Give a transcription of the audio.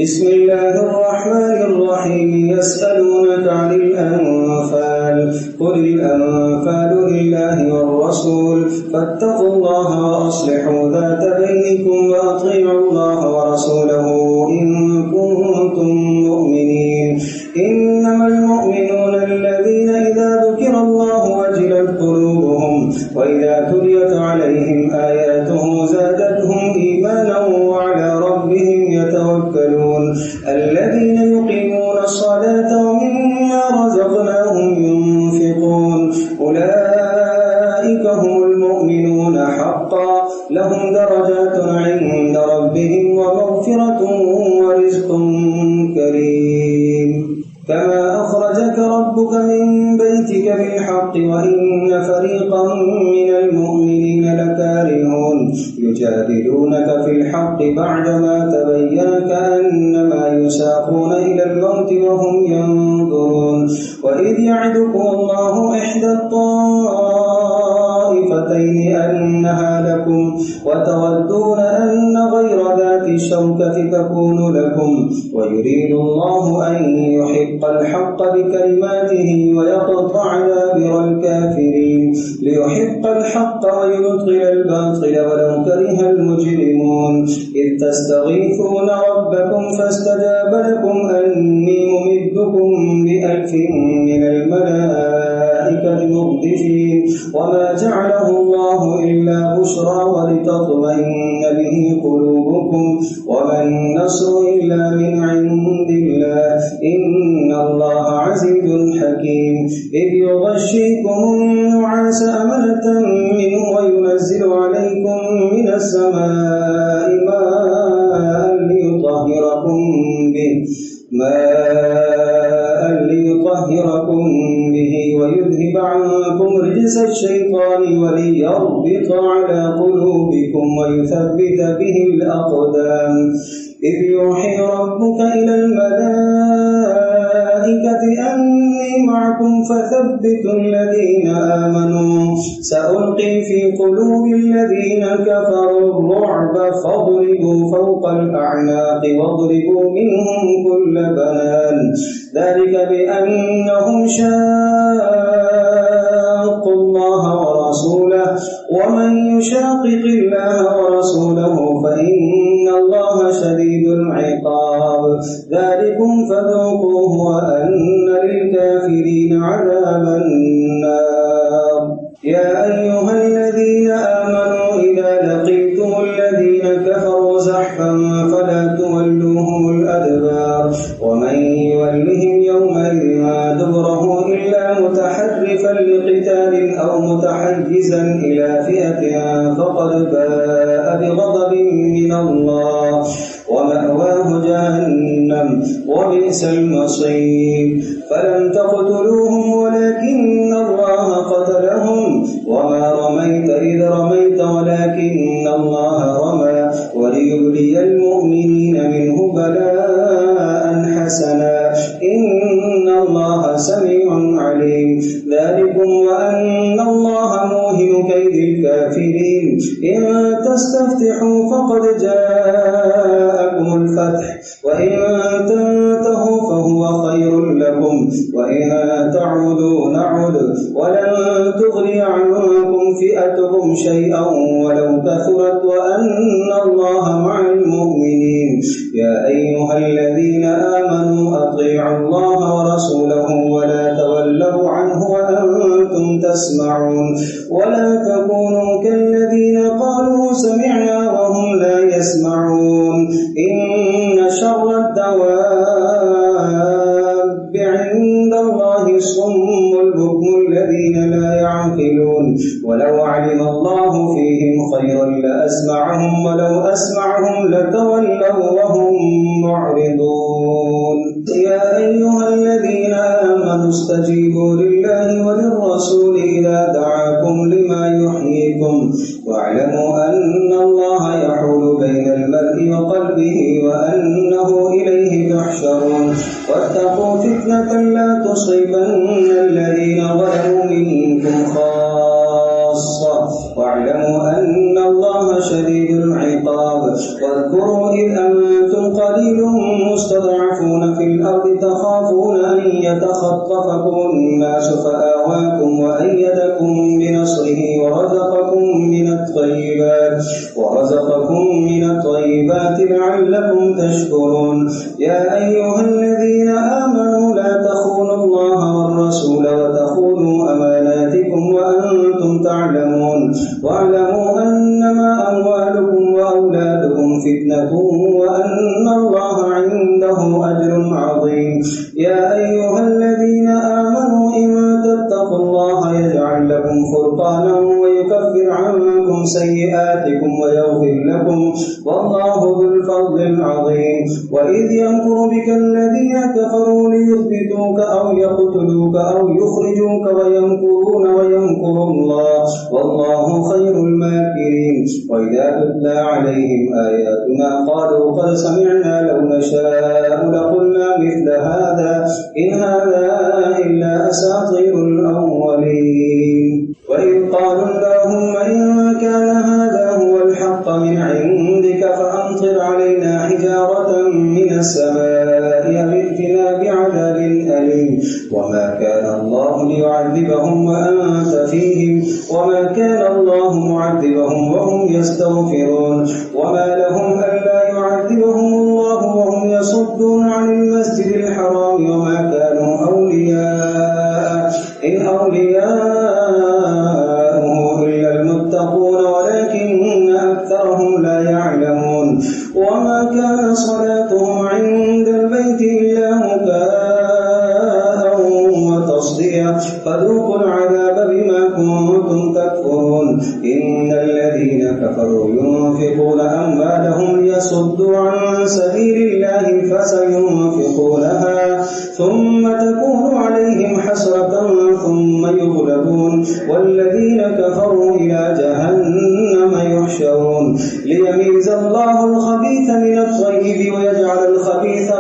بسم الله الرحمن الرحيم يسألونك عن الأنفال قل الأنفال لله والرسول فاتقوا الله وأصلحوا ذات بينكم وأطيعوا الله ورسوله إن كنتم مؤمنين إنما المؤمنون الذين إذا ذكر الله وجلت قلوبهم وإذا تليت عليهم آياته زادتهم إيمانا وعلى ربهم يتوكلون الذين يقيمون الصلاة ومما رزقناهم ينفقون أولئك هم المؤمنون حقا لهم درجات عند ربهم ومغفرة ورزق كريم كما أخرجك ربك من بيتك بالحق وإن فريقا من المؤمنين لكارهون يجادلونك في الحق بعدما تبين كأنما يساقون إلى الموت وهم ينظرون وإذ يعدكم الله إحدى الطائفتين أنها لكم وتودون أن غير ذات الشوكة تكون لكم ويريد الله أن يحق الحق بكلماته ويقطع دابر الكافرين ليحق الحق ويبطل الباطل ولو كره المجرمون إذ تستغيثون ربكم فاستجاب لكم أني ممدكم ب1000 من الملائكة مردفين وما جعله الله إلا بشرى ولتطمئن به قلوبكم وما النصر إلا من عند الله إن الله عزيز حكيم إذ يغشيكم النعاس أمنة منه وينزل عليكم من السماء ماء ليطهركم به ويذهب عنكم رجس الشيطان وليربط على قلوبكم ويثبت به الأقدام إذ يوحي ربك إلى الملائكة أني معكم فثبتوا الذين آمنوا سألقي في قلوب الذين كفروا الرعب فاضربوا فوق الأعناق واضربوا منهم كل بنان ذلك بأنهم شاقوا الله ورسوله ومن يشاقق الله ورسوله فإن الله شديد العقاب ذلكم فذوقوه وأن للكافرين عذاب النار يا أيها الذين آمنوا إذا لقيتم الذين كفروا زحفا فلا تولوهم الأدبار ومن يولهم يومئذ دبره إلا متحرفا لقتال أو متحيزا إلى فئة فقد باء بغضب من الله ومأواه جهنم وبئس المصير فلم تقتلوهم ولكن الله قتلهم وما رميت إذ رميت ولكن الله رمى وليبلي المؤمنين منه بلاء حسنا إن الله سميع عليم ذلكم وأن الله موهن كيد الكافرين إن تستفتحوا فقد جاءكم الفتح وإن تنتهوا فهو خير لكم وإن تعودوا نعد ولن تغني عنكم فئتكم شيئا ولو كثرت وأن الله مع المؤمنين يا أيها الذين آمنوا أطيعوا الله ورسوله ولا تولوا عنه وأنتم تسمعون ولا تكونوا كالذين قالوا سمعنا وهم لا يسمعون إن شر الدواب عند الله الصم البكم الذين لا يعقلون ولو علم الله فيهم خيرا لأسمعهم ولو أسمعهم لتولوا وهم معرضون يا أيها الذين آمنوا استجيبوا لله وللرسول إذا دعاكم لما يحييكم واعلموا أن الله يحول بين المرء وقلبه وأنه إليه تحشرون واتقوا فتنة لا تصيبن الذين ظلموا منكم خاصة واعلموا أن الله شديد العقاب واذكروا إذ أنتم قليل المستضعفون في الأرض تخافون أن يتخطفكم الناس فآواكم وأيدكم بنصره ورزقكم من الطيبات لعلكم تشكرون. يا أيها الذين آمنوا لا تخونوا الله والرسول وتخونوا أماناتكم وأنتم تعلمون. واعلموا أنما أموالكم وأولادكم فتنة وأن الله عنده أجر عظيم. يا أيها الذين آمنوا إن تتقوا الله يجعل لكم فرقانا ويكفر عنكم سيئاتكم ويغفر لكم والله ذو الفضل العظيم. وإذ يمكر بك الذين كفروا ليثبتوك أو يقتلوك أو يخرجوك ويمكرون ويمكر الله والله خير الماكرين. وإذا تتلى عليهم آياتنا قالوا قد سمعنا لو نشاء لقلنا مثل هذا إن هذا إلا أساطير الأولين. وإذ قالوا اللهم إن كان هذا هو الحق من عندك فأمطر علينا حجارة من السماء أو ائتنا بعذاب أليم. وما كان الله ليعذبهم وأنت فيهم وما كان الله معذبهم وهم يستغفرون. وما لهم ألا يعذبهم الله وهم يصدون عن المسجد الحرام وما كانوا أولياء إن أولياءه إلا المتقون ولكن أكثرهم لا يعلمون. وما كان صلاتهم عند البيت إلا مكاء وتصديا فذوقوا العذاب بما كنتم تكفرون. إن الذين كفروا ينفقون أموالهم ليصدوا عن سبيل الله فسينفقونها ثم تكون عليهم حسرة ثم يغلبون والذين كفروا إلى جهنم يحشرون. ليميز الله الخبيث من الطيب ويجعل الخبيث